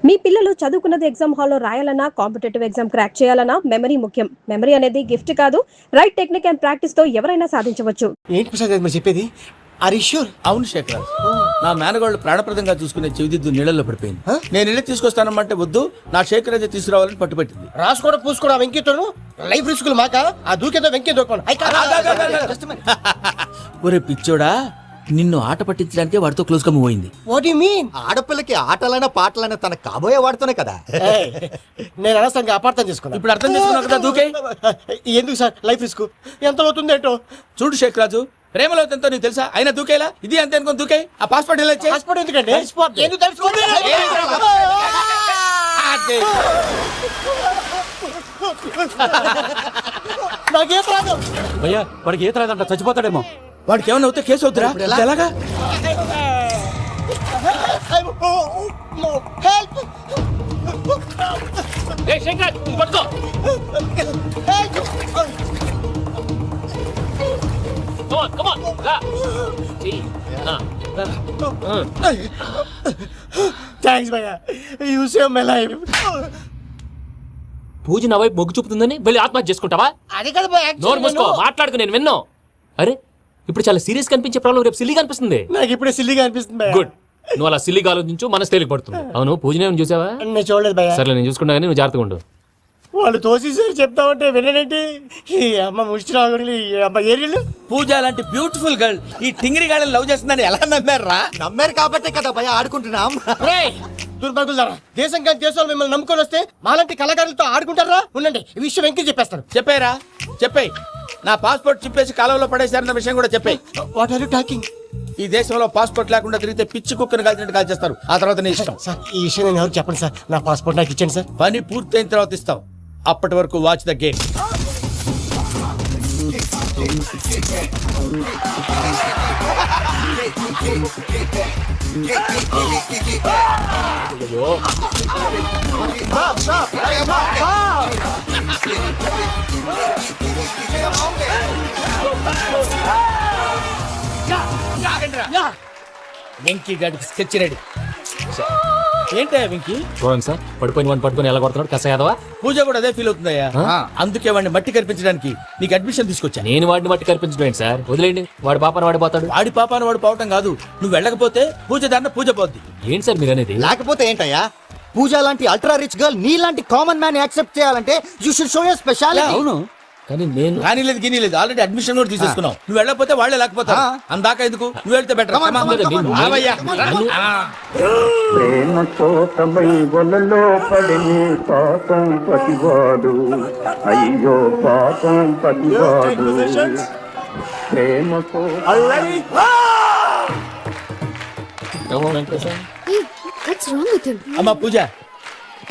మీ పిల్లలు చదువుకున్నది ఎగ్జామ్ హాల్లో రాయాలన్నా కాంపిటేటివ్ ఎగ్జామ్ క్రాక్ చేయాలన్నా మెమరీ ముఖ్యం. మెమరీ అనేది గిఫ్ట్ కాదు, రైట్ టెక్నిక్ అండ్ ప్రాక్టీస్ తో ఎవరైనా సాధించవచ్చు. ఏంటి ప్రసాద్ గారు మీరు చెప్పేది? ఆర్ అవును శేఖర్, నా మేనగాళ్ళు ప్రాణప్రదంగా చూసుకునే చెవిదిద్దు నీళ్ళల్లో పడిపోయింది. నేను ఇల్లు తీసుకొస్తానమ్మంటే వద్దు, నా శేఖర్ అయితే తీసుకురావాలని పట్టుబట్టింది. రాసుకోవడం పూసుకోవడం వెంకీతోను లైఫ్ రిస్కులు మాక ఆ దూకేదో వెంకీ దూకోను. ఒరే పిచ్చోడా, నిన్ను ఆట పట్టించడానికే వాడితో క్లోజ్ గా మూవ్ అయింది. What you mean? ఆడపిల్లకి ఆటలైనా పాటలైనా తన కాబోయే వాడుతూనే కదా. నేను అనవసరంగా అపార్థం చేసుకున్నా. ఇప్పుడు అర్థం చేసుకున్నావు కదా దూకే. ఎందుకు సార్ లైఫ్ రిస్క్ ఎంత అవుతుంది ఏంటో? చూడు శేఖర్ రాజు, ప్రేమలో ఎంతో నీకు తెలుసా? అయినా దూకేలా ఇది అంతే అనుకుని దూకే. ఆ పాస్పోర్ట్ ఎలా ఇచ్చే? పాస్పోర్ట్ ఎందుకండి? ఎందుకు తెలుసుకోండి. నాకేం రాదు భయ్యా, వాడికి ఈత రాదంట, చచ్చిపోతాడేమో. వాడికి ఏమైనా అవుతే కేసు అవుతురా? ఎలాగా? థ్యాంక్స్ భయ్యా, యు సేవ్ మై లైఫ్. పూజ నా వైపు మొగ్గు చూపుతుందని వెళ్ళి ఆత్మహత్య చేసుకుంటావా? అది కదా భయ్యా, నోరు మూసుకో, మాట్లాడుకు, నేను విన్నాను. అరే ఇప్పుడు చాలా సీరియస్ కనిపించే ప్రాబ్లం రేపు సిల్లీగా అనిపిస్తుంది. నాకు ఇప్పుడే సిల్లీగా అనిపిస్తుంది భయ్యా. గుడ్, నువ్వు అలా సిల్లీగా ఆలోచించు, మనసు తేలిక పడుతుంది. అవును, పూజనే చూసావా? నేను చూడలేదు భయ్యా. సరే, నేను చూసుకుంటా కానీ నువ్వు జాగ్రత్తగా ఉండు. వాళ్ళు తోసేసారు చెప్తామంటే వినడండి. ఈ అమ్మ ముష్టిరాగుడి అమ్మ ఏరియాలు. పూజ లాంటి బ్యూటిఫుల్ గర్ల్ ఈ టింగిరి గాడిని లవ్ చేస్తుందని ఎలా నమ్మారా? నమ్మారు కాబట్టే కదా భయ ఆడుకుంటున్నాం. దుర్భగులారా, దేశం కానీ దేశాలు మిమ్మల్ని నమ్ముకొని వస్తే మాలాంటి కళాకారులతో ఆడుకుంటారా? ఉండండి, ఈ విషయం వెంకీ చెప్పేస్తాను. చెప్పారా? చెప్పేయ్. నా పాస్పోర్ట్ చింపేసి కాలంలో పడేశారన్న విషయం కూడా చెప్పేయ్. What are you talking? ఈ దేశంలో పాస్పోర్ట్ లేకుండా తిరిగితే పిచ్చి కుక్కను కాల్చినట్టు కాల్చేస్తారు. ఆ తర్వాత నీ ఇష్టం. సార్, ఈ విషయం నేను ఎవరు చెప్పండి సార్. నా పాస్పోర్ట్ నాకు ఇచ్చేయండి సార్. పని పూర్తయిన తర్వాత ఇస్తాం. అప్పటి వరకు వాచ్ ద గేమ్. వెంకీ గాడికి స్కెచ్ రెడీ. ఏంటయ్యా వెంకీ? చూడండి సార్, పడిపోయిన వాడిని పట్టుకొని ఎలా కొడుతున్నాడు కస యాదవా. పూజ కూడా అదే ఫీల్ అవుతుందయ్యా. అందుకే వాడిని మట్టి కనిపించడానికి నీకు అడ్మిషన్ తీసుకొచ్చా. నేను వాడిని మట్టి కనిపించడం సార్, వదిలేండి. వాడి పాపను వాడిపోతాడు. వాడి పాపాను వాడు పోవటం కాదు, నువ్వు వెళ్ళకపోతే పూజ దాన్న పూజ పోద్ది. ఏంటి సార్ మీరు అనేది? లేకపోతే ఏంటయ్యా, పూజ లాంటి అల్ట్రా రిచ్ గర్ల్ నీ లాంటి కామన్ మ్యాన్ యాక్సెప్ట్ చేయాలంటే you should show your speciality. అవును, కానీ నేను కానీ లేదు గిని లేదు, ఆల్రెడీ అడ్మిషన్ కూడా తీసేసుకున్నావు. నువ్వు వెళ్ళకపోతే వాళ్ళే లేకపోతే అందాక ఎందుకు? నువ్వు వెళ్తే బెటర్. ప్రేమతో తమై వలలో పడిని పాపం పతివాడు, అయ్యో పాపం పతివాడు. ప్రేమతో అమ్మా పూజ,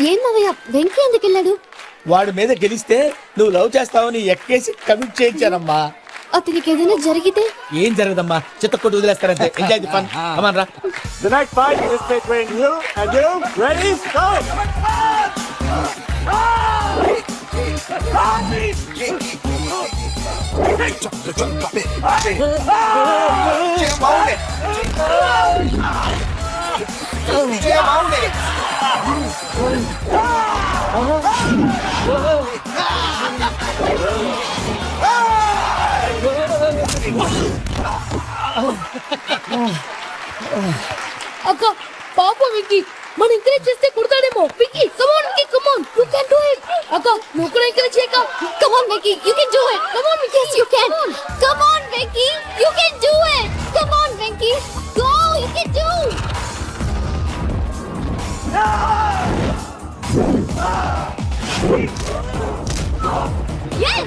ఏం మావయ్య, వెంకీ ఎందుకు వెళ్ళాడు? వాడి మీద గెలిస్తే నువ్వు లవ్ చేస్తావని ఎక్కేసి కమిట్ చేయించానమ్మా. అతనికి ఏదైనా జరిగితే? ఏం జరగదమ్మా, చిత్తకొట్టు వదిలేస్తారంటే. Enjoy the fun. అమన్ రా. The next fight is between you and you. Ready? Go! అక్క, పాప విక్కీ, మన ఎంకరేజ్ చేస్తే కుడతాడేమో. Vicky, come on Vicky, come on, you can do it. అక్క, నువ్వు కూడా ఎంకరేజ్ చేయక. Come on Vicky, you can do it. Come on Vicky, you can. Come on Vicky, you can do it. Come on Vicky, go, you can do. Yes!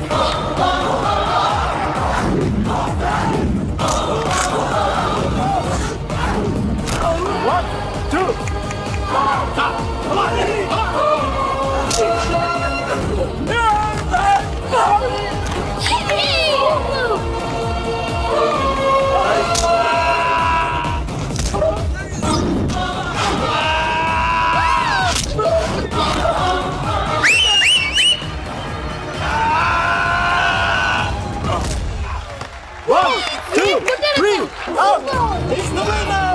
He's the winner!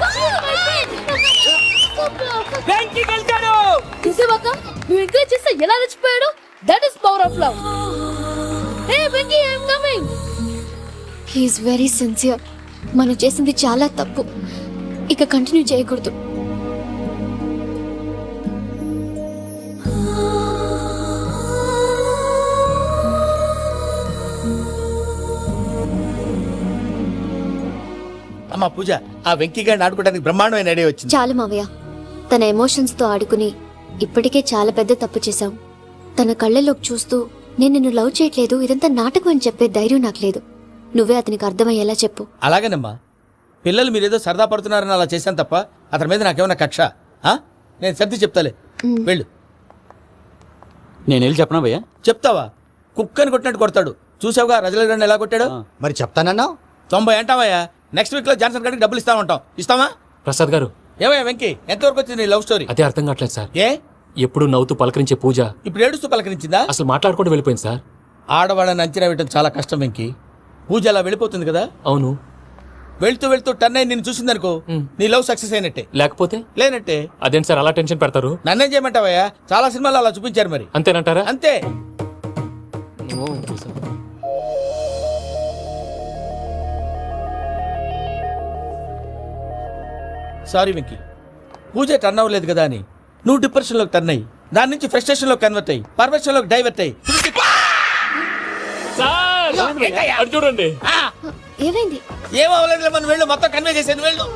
Go, my friend! ఇలా చేస్తే ఎలా రెచ్చిపోయాడు? That is power of love. Hey Venky, I am coming. He is very sincere. మనం చేసింది చాలా తప్పు, ఇక continue చేయకూడదు. అమ్మా పూజ, ఆ వెంకీ గారిని ఆడుకోవడానికి బ్రహ్మాండమైన ఐడియా వచ్చింది. చాలు మావయ్య, తన ఎమోషన్స్ తో ఆడుకుని ఇప్పటికే చాలా పెద్ద తప్పు చేశాం. తన కళ్ళలోకి చూస్తూ నేను నిన్ను లవ్ చేయట్లేదు, ఇదంతా నాటకం అని చెప్పే ధైర్యం నాకు లేదు. నువ్వే అతనికి అర్థమయ్యేలా చెప్పు. అలాగేనమ్మా, పిల్లలు మీరేదో సరదా పడుతున్నారని అలా చేశాను తప్ప అతని మీద నాకేమన్నా కక్ష? నేను సర్ది చెప్తాలే, వెళ్ళు. నేను వెళ్ళి చెప్పనా భయ్యా? చెప్తావా? కుక్కని కొట్టినట్టు కొడతాడు. చూసావుగా రజల గారిని ఎలా కొట్టాడు? మరి చెప్తానన్నా 90 అంటావయ్యా. నెక్స్ట్ వీక్ లో జాన్సన్ గారికి డబ్బులు ఇస్తామంటాం. ఇస్తావా? ప్రసాద్ గారు, ఏమయ్యా వెంకీ, ఎంతవరకు వచ్చింది నీ లవ్ స్టోరీ? అదే అర్థం కావట్లేదు సార్. ఏ ఎప్పుడు నవ్వుతూ పలకరించే పూజ ఇప్పుడు ఏడుస్తూ పలకరించిందా? అసలు మాట్లాడుకుంటూ వెళ్ళిపోయింది సార్. ఆడవాళ్ళని అంచనా వేయడం చాలా కష్టం వెంకీ. పూజ అలా వెళ్ళిపోతుంది కదా. అవును. వెళ్తూ వెళ్తూ టర్న్ అయి నిన్ను చూసిందనుకో, నీ లవ్ సక్సెస్ అయినట్టే. లేకపోతే లేనట్టే. అదేంటి సార్ అలా టెన్షన్ పెడతారు? నన్నేం చేయమంటావయ్యా? చాలా సినిమాలు అలా చూపించారు మరి. అంతేనంటారా? అంతే. సారీ వెంకీ, పూజ టర్న్ అవ్వలేదు కదా అని నువ్వు డిప్రెషన్ లోకి టర్న్ అయ్యి దాని నుంచి ఫ్రస్ట్రేషన్ లో కన్వర్ట్ అయ్యి పర్వర్షన్ లోకి డైవర్ట్ అయ్యి సార్ అటు చూడండి. ఏమైంది? ఏమవ్వలేదు, మనం వెళ్ళు, మొత్తం కన్వే చేసేది వెళ్ళు.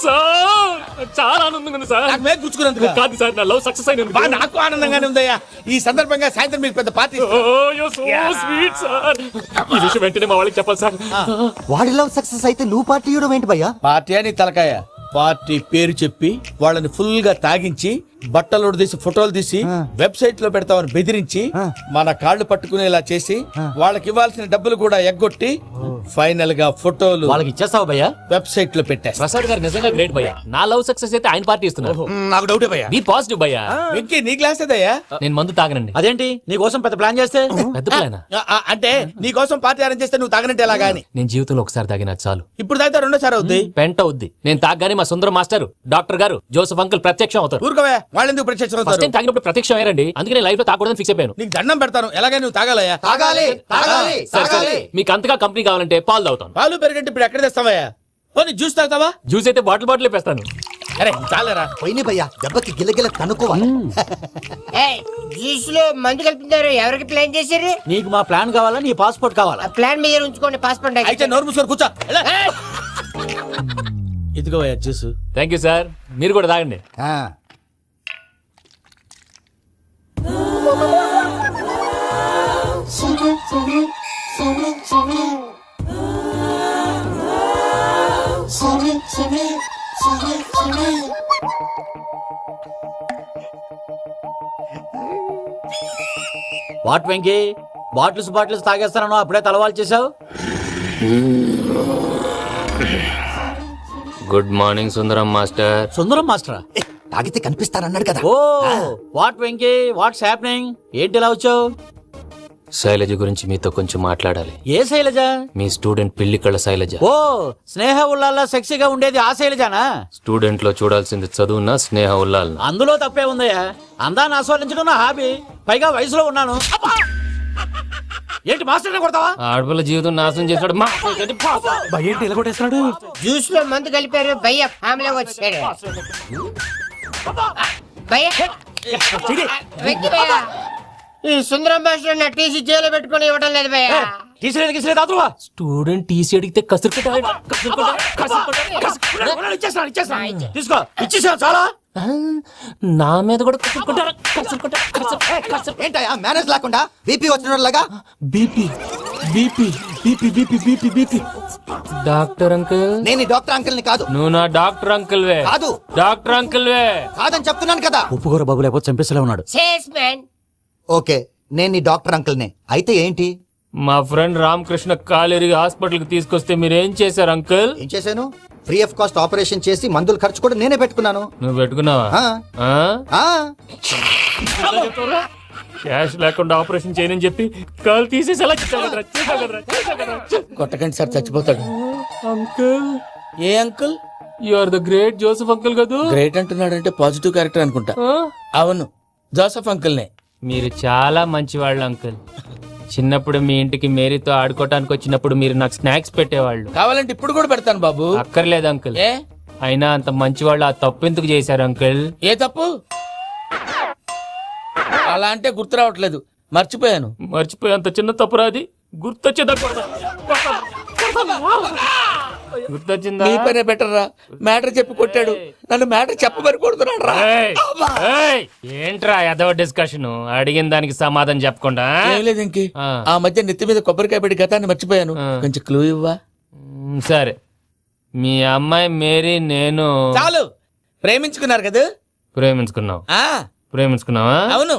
సార్ చాలా ఆనందంగా ఉంది సార్. నాకు మీద గుచ్చుకున్నందుకు కాదు సార్, నా లవ్ సక్సెస్ అయినందుకు. నాకు ఆనందంగానే ఉందయ్యా. ఈ సందర్భంగా సాయంత్రం మీకు పెద్ద పార్టీ. Sweet sir. ఈ విషయం వెంటనే మా వాళ్ళకి చెప్పాలి సార్. వాడి లవ్ సక్సెస్ అయితే నువ్వు పార్టీ ఇవ్వడం ఏంటి భయ్యా? పార్టీ అని తలకాయ. పార్టీ పేరు చెప్పి వాళ్ళని ఫుల్ గా తాగించి బట్టలు తీసి ఫోటోలు తీసి వెబ్సైట్ లో పెడతామని బెదిరించి మన కాళ్ళు పట్టుకునేలా చేసి వాళ్ళకి ఇవ్వాల్సిన డబ్బులు కూడా ఎగ్గొట్టి ఫైనల్ గా ఫోటోలు వాళ్ళకి ఇచ్చేస్తావా భయ్యా? వెబ్సైట్ లో పెట్టేస్తా. ప్రసాద్ గారు నిజంగా గ్రేట్ భయ్యా. నా లవ్ సక్సెస్ అయితే ఆయన పార్టీ ఇస్తున్నారు. నాకు డౌటే భయ్యా. బీ పాజిటివ్ భయ్యా. వెంకీ నీ గ్లాస్ ఏదయ్యా? నేను మందు తాగనండి. అదేంటి నీ కోసం పెద్ద ప్లాన్ చేస్తే? పెద్ద ప్లాన్ అంటే నీ కోసం పార్టీ అరేంజ్ చేస్తే నువ్వు తాగనంటే ఎలాగా అని. నేను జీవితంలో ఒకసారి తాగినా చాలు. ఇప్పుడు తాగితే రెండోసారి అవుద్ది. పెంట అవుద్ది. నేను తాగగానే మా సుందరం మాస్టర్, డాక్టర్ గారు, జోసెఫ్ అంకుల్ ప్రత్యక్షం అవుతారు. ఊరుకోవా, వాళ్ళెందుకు ప్రత్యక్షం ఫస్ట్ అవుతారు? టైం తాగినప్పుడు ప్రత్యక్షం అయ్యారండి. అందుకే లైఫ్ లో తాగకూడదని ఫిక్స్ అయిపోయాను. నీకు దండం పెడతాను, ఎలాగే నువ్వు తాగాలయ్యా. తాగాలి తాగాలి సరే సరే, మీకు అంతగా కంపెనీ కావాలంటే పాలు తాగుతాను. పాలు పెరిగంటే ఇప్పుడు ఎక్కడ తెస్తావయ్యా? పోనీ జ్యూస్ తాగుతావా? జ్యూస్ అయితే బాటిల్ వేస్తాను. అరే చాలరా. పోయిన భయ్యా, దెబ్బకి గిల్లగిల్ల తనుకోవాలి. జ్యూస్ లో మందు కలుపుతున్నారు. ఎవరికి ప్లాన్ చేశారు? నీకు మా ప్లాన్ కావాలా, నీ పాస్పోర్ట్ కావాలా? ప్లాన్ మీద ఉంచుకోండి, పాస్పోర్ట్ అయితే నోరు మూసుకొని కూర్చో. ఇదిగోవయ్యా జ్యూస్. Thank you sir. మీరు కూడా తాగండి. వాట్ వెంకీ, బాటిల్స్ తాగేస్తానో అప్పుడే తలవాలు చేసావు? Good morning Sundaram master. Sundaram మాస్టరా? తాగితే కనిపిస్తానన్నాడు కదా. Oh what Venky, what's happening? ఏంటి ఇలా వచ్చావు? శైలజ గురించి మీతో కొంచెం మాట్లాడాలి. ఏ శైలజ? మీ స్టూడెంట్ పిల్లి కళ్ళ శైలజ. ఓ స్నేహ ఉల్లాల్లో సెక్సీగా ఉండేది ఆ శైలజానా? స్టూడెంట్ లో చూడాల్సింది చదువున స్నేహ ఉల్లాల్. అందులో తప్పే ఉందయ్యా. అందాన్ని ఆస్వాదించడం నా హాబీ, పైగా వయసులో ఉన్నాను. ఏంటి మాస్టర్ కొడతావా? ఆడపిల్ల జీవితం నాశనం చేశాడు. ఏంటి ఇలా కొట్టేస్తున్నాడు? జ్యూస్ లో మందు కలిపారు. భయ్య ఫ్యామిలీ వచ్చాడు. భయ్య వెక్కి భయ్య, ఈ సుందరం మాస్టర్ నా టీసీ జైలు పెట్టుకుని ఇవ్వడం లేదు భయ్య. తీసిలేదు అదువా? స్టూడెంట్ టీసీ అడిగితే కసురుకుంటా. తీసుకో, ఇచ్చేసా చాలా. నా మీద కూడా ఏంటయ్యా మేనేజ్ లేకుండా బీపీ వచ్చినలాగా? BP BP BP BP BP BP. Doctor uncle, నేను ఈ డాక్టర్ అంకుల్ ని కాదు. నువ్వు నా డాక్టర్ అంకుల్ వే. కాదు. డాక్టర్ అంకుల్ వే. కాదని చెప్తున్నాను కదా. ఉప్పుకూర బాబు లేకపోతే చంపేసేలా ఉన్నాడు. Sales man. ఓకే, నేను ఈ డాక్టర్ అంకుల్ నే. అయితే ఏంటి? మా ఫ్రెండ్ రామకృష్ణ కాలేరికి హాస్పిటల్ కి తీసుకొస్తే మీరేం చేశారు అంకుల్? ఏం చేశాను? ఫ్రీ ఆఫ్ కాస్ట్ ఆపరేషన్ చేసి మందుల ఖర్చు కూడా నేనే పెట్టుకున్నాను. నువ్వు పెట్టుకున్నావా? క్యాష్ లేకుండా ఆపరేషన్ చేయనని చెప్పి కాల్ తీసేసి ఎలా కొట్టకండి సార్, చచ్చిపోతాడు. అంకుల్. ఏ uncle? You are the great Joseph uncle కదూ. గ్రేట్ అంటున్నాడంటే పాజిటివ్ క్యారెక్టర్ అనుకుంటా. ఆ? అవును, జోసఫ్ అంకుల్నే. మీరు చాలా మంచివాళ్ళు అంకుల్. చిన్నప్పుడు మీ ఇంటికి మేరీతో ఆడుకోవటానికి వచ్చినప్పుడు మీరు నాకు స్నాక్స్ పెట్టేవాళ్ళు. కావాలంటే ఇప్పుడు కూడా పెడతాను బాబు. అక్కర్లేదు అంకుల్. ఏ అయినా అంత మంచివాళ్ళు ఆ తప్పు ఎందుకు చేశారు అంకుల్? ఏ తప్పు? అలా అంటే గుర్తు రావట్లేదు, మర్చిపోయాను. మర్చిపోయి అంత చిన్న తప్పురా అది. గుర్తొచ్చిందా? గుర్తొచ్చిందా? నీ పనే బెటర్ రా. మ్యాటర్ చెప్పి కొట్టాడు, నన్ను మ్యాటర్ చెప్పమని కొడుతున్నాడు రా. ఏయ్, ఏయ్, ఏంట్రా ఎదవ డిస్కషన్? అడిగిన దానికి సమాధానం చెప్పకుండా. ఏం లేదు ఇంకే. ఆ. ఆ మధ్య నెత్తి మీద కొబ్బరికాయ పెట్టి గతాన్ని మర్చిపోయాను. ఆ. కొంచెం క్లూ ఇవ్వా? సరే, మీ అమ్మాయి మేరీ నేను చాలు, ప్రేమించుకున్నారు కదా. ప్రేమించుకున్నావు. ఆ ప్రేమించుకున్నావా? అవును.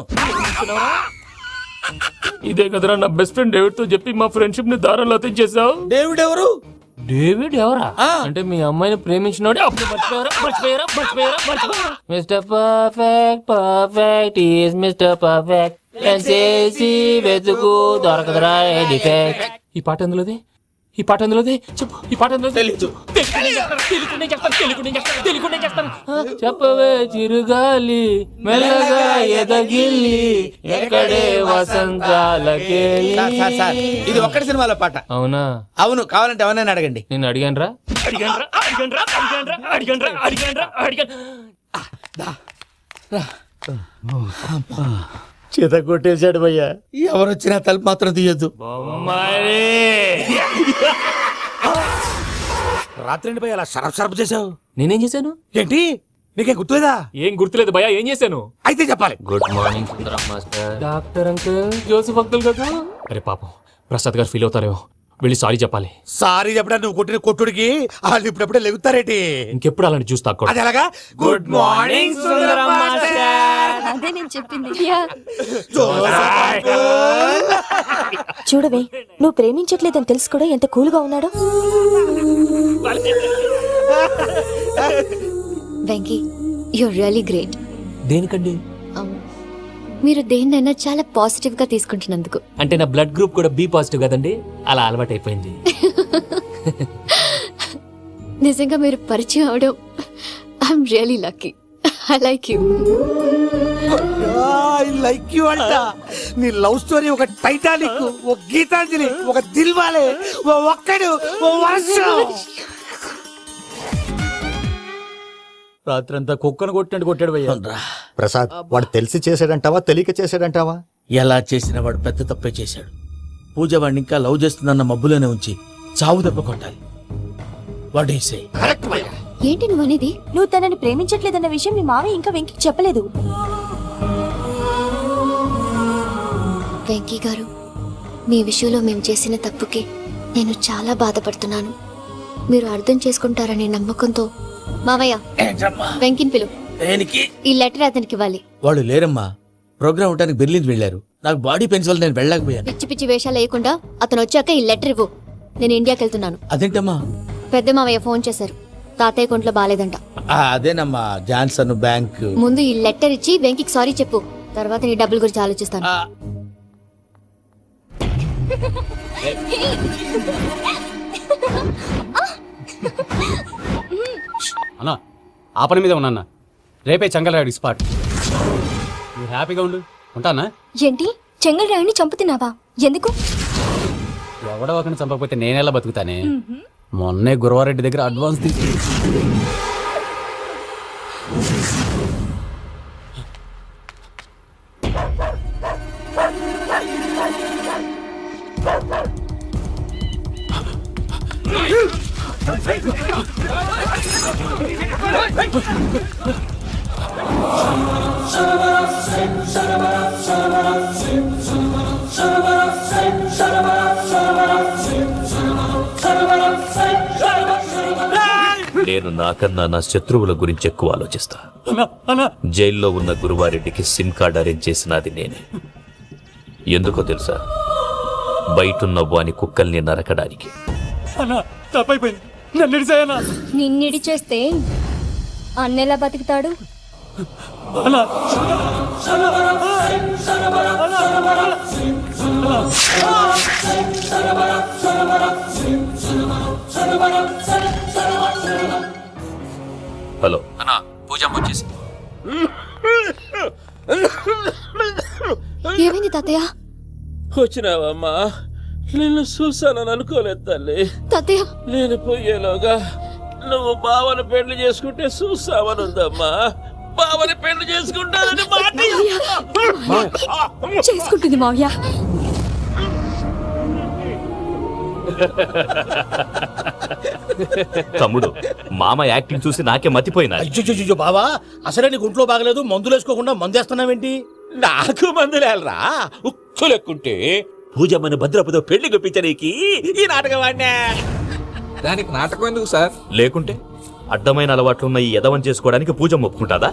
ఇదే కదరా నా బెస్ట్ ఫ్రెండ్ డేవిడ్ తో చెప్పి మా ఫ్రెండ్షిప్ ని దారంలో తెచ్చేసావు. డేవిడ్ ఎవరు? డేవిడ్ ఎవరా? ఆ. అంటే మీ అమ్మాయిని ప్రేమించినోడే. అప్పుడు మర్చిపోయారా? Mister perfect perfect is mister perfect చేసి వెతుకు దొరకదురా డిఫెక్ట్. ఈ పాట ఎందులోది? చెప్పు. ఈ పాట ఎందులో? తెలీదు. చెప్పవే చిరుగాలి మెల్లగా ఎదగిల్లి ఎక్కడే వసంతాలకే. సార్, ఇది ఒక్కటి సినిమాలో పాట. అవునా? అవును, కావాలంటే ఎవరైనా అడగండి. నేను అడిగాను. చేత కొట్టేశాడు భయ్యా. ఎవరు వచ్చినా తలుపు మాత్రం తీయద్దు. రాత్రి భయ్య అలా షరఫ్ చేసావు. నేనేం చేశాను? ఏంటి నీకేం గుర్తులేదా? ఏం గుర్తులేదు భయ్యా. ఏం చేశాను? అయితే చెప్పాలి. Good morning Sundaram master. Doctor uncle, Joseph uncle కదా. అరే పాపం, ప్రసాద్ గారు ఫీల్ అవుతారేమో. వెళ్ళి సారీ చెప్పాలి. సారీ చెప్పడా నువ్వు కొట్టిన కొట్టుడికి వాళ్ళు ఇప్పుడప్పుడే లెగుతారేటి. ఇంకెప్పుడు అలాంటి జ్యూస్ తాక్కూడదు. అది ఎలాగా? Good morning Sundaram master. అదే నేను చెప్పింది. చూడవే, నువ్వు ప్రేమించట్లేదని తెలుసు కూడా ఎంత కూల్గా ఉన్నాడో. Venky, you're really great. దేనికండి? మీరు దేన్నైనా చాలా పాజిటివ్ గా తీసుకుంటున్నందుకు. అంటే నా బ్లడ్ గ్రూప్ కూడా బి పాజిటివ్ కదండి, అలా అలవాటు అయిపోయింది. నిజంగా మీరు పరిచయం అవడం I'm really lucky. I like you. I like you అంట. నీ లవ్ స్టోరీ ఒక టైటానిక్, ఒక గీతాంజలి, ఒక దిల్వాలే, ఓ ఒక్కడు, ఓ వర్షం. రాత్రంతా కుక్కను కొట్టాడు భయ్యా. ప్రసాద్, వాడు తెలిసి చేసాడంటావా తెలియక చేసాడంటావా? ఎలా చేసిన వాడు పెద్ద తప్పే చేశాడు. పూజ వాడిని ఇంకా లవ్ చేస్తుందన్న మబ్బులోనే ఉంచి చావు దెబ్బ కొట్టాలి. వాడేసే ఏంటి నువ్వు అనేది? నువ్వు తనని ప్రేమించట్లేదన్న విషయం మీ మావయ్య ఇంకా వెంకీకి చెప్పలేదు. వెంకీ గారు, మీ విషయంలో మేము చేసిన తప్పుకి నేను చాలా బాధపడుతున్నాను. మీరు అర్థం చేసుకుంటారనే నమ్మకంతో మావయ్య వెంకిని పిలు. దేనికి? ఈ లెటర్ అతనికి ఇవ్వాలి. వాళ్ళు లేరమ్మా, ప్రోగ్రామ్ ఉండడానికి బెర్లిన్ వెళ్లారు. నాకు బాడీ పెయిన్స్ వల్ల నేను వెళ్ళలేకపోయాను. పిచ్చి పిచ్చి వేషాలు వేయకుండా అతను వచ్చాక ఈ లెటర్ ఇవ్వు. నేను ఇండియాకి వెళ్తున్నాను. అదేంటమ్మా? పెద్ద మావయ్య ఫోన్ చేశారు. తాతయ్య కొంట్లో బాలేదంట. అదేనమ్మా, జాన్సన్ బ్యాంక్. ముందు ఈ లెటర్ ఇచ్చి వెంకికి సారీ చెప్పు. తర్వాత నీ డబ్బుల గురించి ఆలోచిస్తాను. అన్నా, ఆ పని మీద ఉన్నా. రేపే చెంగల్రాయుడు స్పాట్. నువ్వు హ్యాపీగా ఉండు. ఉంటానా? ఏంటి, చెంగల్రాయుడిని చంపుతున్నావా? ఎందుకు? ఎవడో ఒకరిని చంపకపోతే నేనెలా బతుకుతానే. మొన్నే గురవారెడ్డి దగ్గర అడ్వాన్స్ తీసుకు. నేను నాకన్నా నా శత్రువుల గురించి ఎక్కువ ఆలోచిస్తా. జైల్లో ఉన్న గురువారెడ్డికి సిమ్ కార్డ్ అరేంజ్ చేసినది నేనే. ఎందుకో తెలుసా? బయటున్న వాని కుక్కల్ని నరకడానికి. నిన్నిడి చేస్తే అన్నెలా బతుకుతాడు? హలో అన్నా పూజమ్మ వచ్చేసి. ఏమైంది తాతయ్య? వచ్చినావమ్మా, నిన్ను చూసానని అనుకోలేదు తల్లి. తాతయ్య నేను పోయేలోగా నువ్వు బావని పెళ్లి చేసుకుంటే చూసావనుందమ్మా. బావని పెళ్లి చేసుకుంటానని మాట చేసుకుంటుంది మావయ్య. తమ్ముడు, మామ యాక్టింగ్ చూసి నాకే మతిపోయినా. అయ్యో బావా, అసలే నీకు ఒంట్లో బాగలేదు, మందులు వేసుకోకుండా మందేస్తున్నావేంటి? నాకు మందులేలరా, ఉక్కు లెక్కుంటే పూజమ్మని భద్రపదో పెళ్లి గుప్పించనీకి ఈ నాటకం వాడినా. దానికి నాటకం ఎందుకు సార్? లేకుంటే అడ్డమైన అలవాట్లున్న ఈ యదవం చేసుకోవడానికి పూజమ్మ ఒప్పుకుంటాదా?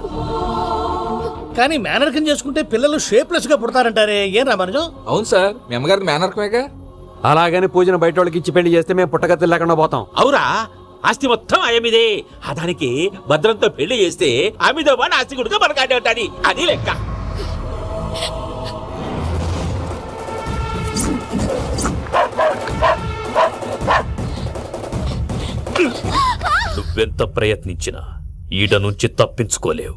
కానీ మేనర్కం చేసుకుంటే పిల్లలు షేప్లెస్ గా పుడతారంటారే, ఏం రామానుజం? అవును సార్, మీ అమ్మగారికి మేనర్కమేగా. అలాగని పూజను బయట వాళ్ళకి ఇచ్చి పెళ్లి చేస్తే మేము పుట్టగతి లేకుండా పోతాం. అవురా, ఆస్తి మొత్తం ఆయమిదే. దానికి భద్రంతో పెళ్లి చేస్తే ఆమెతో పాటు ఆస్తి గుడిగా మనకాడే ఉంటాది. అది లెక్క. నువ్వెంత ప్రయత్నించినా ఈడ నుంచి తప్పించుకోలేవు.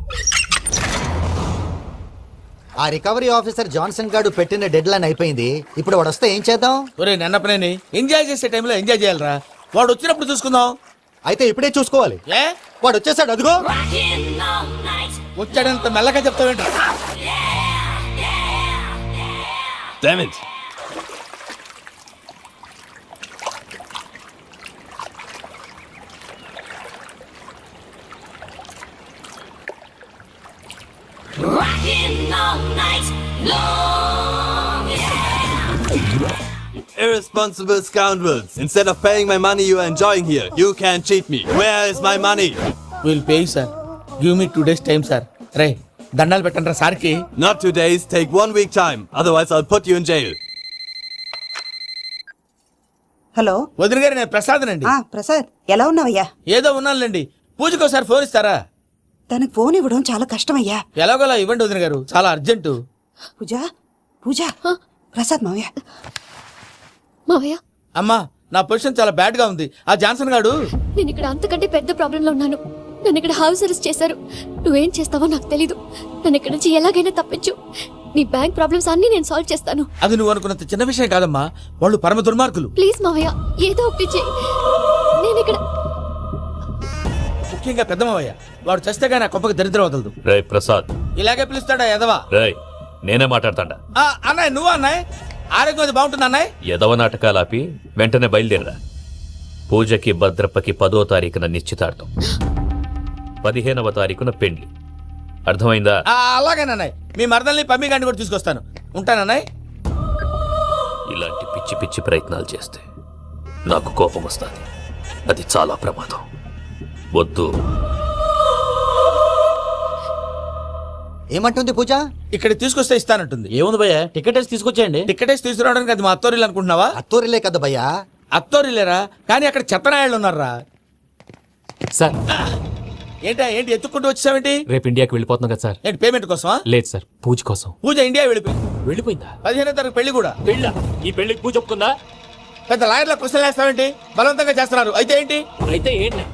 ఆ రికవరీ ఆఫీసర్ జాన్సన్ గారు పెట్టిన డెడ్ లైన్ అయిపోయింది. ఇప్పుడు వాడు వస్తే ఏం చేద్దాం? ఒరే నన్నపనేని, ఎంజాయ్ చేసే టైంలో ఎంజాయ్ చేయాలరా. వాడు వచ్చినప్పుడు చూసుకుందాం. అయితే ఇప్పుడే చూసుకోవాలి. ఏ వాడు వచ్చేసాడు, అదిగో. వచ్చాడంత మెల్లగా చెప్తావేంట? Irresponsible scoundrels. Instead of paying my money you are enjoying here, you can cheat me. Where is my money? We'll pay you, sir. Give me 2 days time, sir. రే దండాలు పెట్టండి రా సార్కి. Not 2 days, take 1 week time. Otherwise I'll put you in jail. Hello వదిన గారు, నేను ప్రసాదనండి. ప్రసాద్, ఎలా ఉన్నావయ్యా? ఏదో ఉన్నానులేండి. పూజకి ఒకసారి ఫోన్ ఇస్తారా? తనకు ఫోన్ ఇవ్వడం చాలా కష్టమయ్యా. ఎలాగోలా ఇవ్వండి వదిన గారు, చాలా అర్జెంటు. పూజ పూజ, ప్రసాద్ మావయ్య. మావయ్య, అమ్మా, నా పొజిషన్ చాలా బ్యాడ్ గా ఉంది. ఆ జాన్సన్ గాడు. నేను ఇక్కడ అంతకంటే పెద్ద ప్రాబ్లంలో ఉన్నాను. నన్ను ఇక్కడ హౌస్ అరెస్ట్ చేశారు. నువ్వేం చేస్తావో నాకు తెలీదు. నన్ను ఇక్కడ నుంచి ఎలాగైనా తప్పించు. నీ బ్యాంక్ ప్రాబ్లమ్స్ అన్ని నేను సాల్వ్ చేస్తాను. అది నువ్వు అనుకున్నంత చిన్న విషయం కాదమ్మా. వాళ్ళు పరమ దుర్మార్గులు. ప్లీజ్ మావయ్య, ఏదో ఒకటి చెయ్యి. నేను ఇక్కడ ముఖ్యంగా పెద్ద మావయ్య, వాడు చేస్తే గానీ ఆ కొంపకి దరిద్రం వదలదు. రే ప్రసాద్, ఇలాగే పిలుస్తాడా ఎదవా? రే నేనే మాట్లాడతాడా? అన్నయ్య, నువ్వు అన్నయ్య, ఆరోగ్యం అది బాగుంటుంది అన్నయ్య. యదవ నాటకాలు ఆపి వెంటనే బయలుదేరరా. పూజకి భద్రప్పకి 10వ తారీఖున నిశ్చితార్థం, 15వ తారీఖున పెండ్లి. అర్థమైందా? అలాగేనన్నయ్య, మీ మరదల్ని పమ్మి గాండి కూడా తీసుకొస్తాను. ఉంటానన్నయ్య. ఇలాంటి పిచ్చి పిచ్చి ప్రయత్నాలు చేస్తే నాకు కోపం వస్తుంది. అది చాలా ప్రమాదం. వద్దు. ఏమంటుంది పూజ? ఇక్కడ తీసుకొస్తే ఇస్తానంటుంది. ఏముంది భయ్యా, టికెట్ వేసి తీసుకొచ్చేయండి. టికెట్ వేసి తీసుకురావడానికి అది మా అత్తోరిల్లు అనుకుంటున్నావా? అత్తూరిలే కదా భయ్యా. అత్తోరిల్లేరా, కానీ అక్కడ చెత్తనాయాళ్ళు ఉన్నారా. సార్, ఏంటి ఎత్తుక్కుంటూ వచ్చావేంటి? రేపు ఇండియాకి వెళ్ళిపోతున్నాం కదా సార్. ఏంటి పేమెంట్ కోసమా? లేదు సార్, పూజ కోసం. పూజ ఇండియా వెళ్ళిపోయింది. వెళ్ళిపోయిందా? 15వ తారీఖు పెళ్లి కూడా. పెళ్ళ? ఈ పెళ్లికి పూజ ఒప్పుకుందా? పెద్ద లాయర్ల క్వశ్చన్ వేస్తావేంటి? బలవంతంగా చేస్తున్నారు. అయితే ఏంటి? అయితే ఏంటి?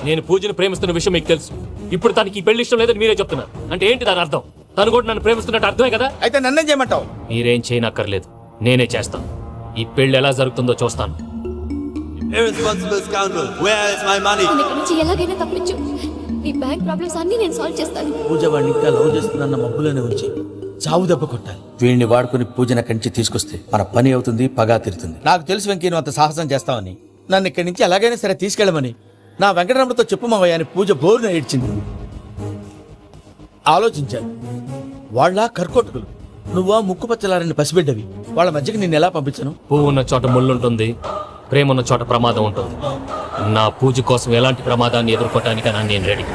నేను పూజను ప్రేమిస్తున్న విషయం మీకు తెలుసు. ఇప్పుడు తనకి ఈ పెళ్లి ఇష్టం లేదని మీరే చెప్తున్నారు. అంటే ఏంటి దాని అర్థం? తను కూడా నన్ను ప్రేమిస్తున్నట్టు అర్థమే కదా? అయితే నన్నేం చేయమంటావు? మీరేం చేయనక్కర్లేదు, నేనే చేస్తాను. ఈ పెళ్లి ఎలా జరుగుతుందో చూస్తాను. Irresponsible scoundrel. Where is my money? నన్ను ఇక్కడ నుంచి ఎలాగైనా తప్పించు. నీ బ్యాంక్ ప్రాబ్లమ్స్ అన్ని నేను సాల్వ్ చేస్తాను. పూజ వాడిని ఇంకా లవ్ చేస్తుందన్న మబ్బులోనే ఉంచి చావు దెబ్బ కొట్టాలి. వీడిని వాడుకుని పూజన కంచి తీసుకొస్తే మన పని అవుతుంది, పగా తిరుతుంది. నాకు తెలుసు వెంకీ, నువ్వు అంత సాహసం చేస్తావని. నన్ను ఇక్కడి నుంచి ఎలాగైనా సరే తీసుకెళ్ళమని నా వెంకటరమణతో చెప్పు మావయ్య అని పూజ బోరున ఏడ్చింది. ఆలోచించాను. వాళ్ళ కర్కోటకులు, నువ్వా ముక్కుపచ్చలారని పసిబిడ్డవి. వాళ్ళ మధ్యకి నేను ఎలా పంపించను? పువ్వు ఉన్న చోట ముళ్ళుంటుంది, ప్రేమ ఉన్న చోట ప్రమాదం ఉంటుంది. నా పూజ కోసం ఎలాంటి ప్రమాదాన్ని ఎదుర్కోవటానికైనా నేను రెడీ.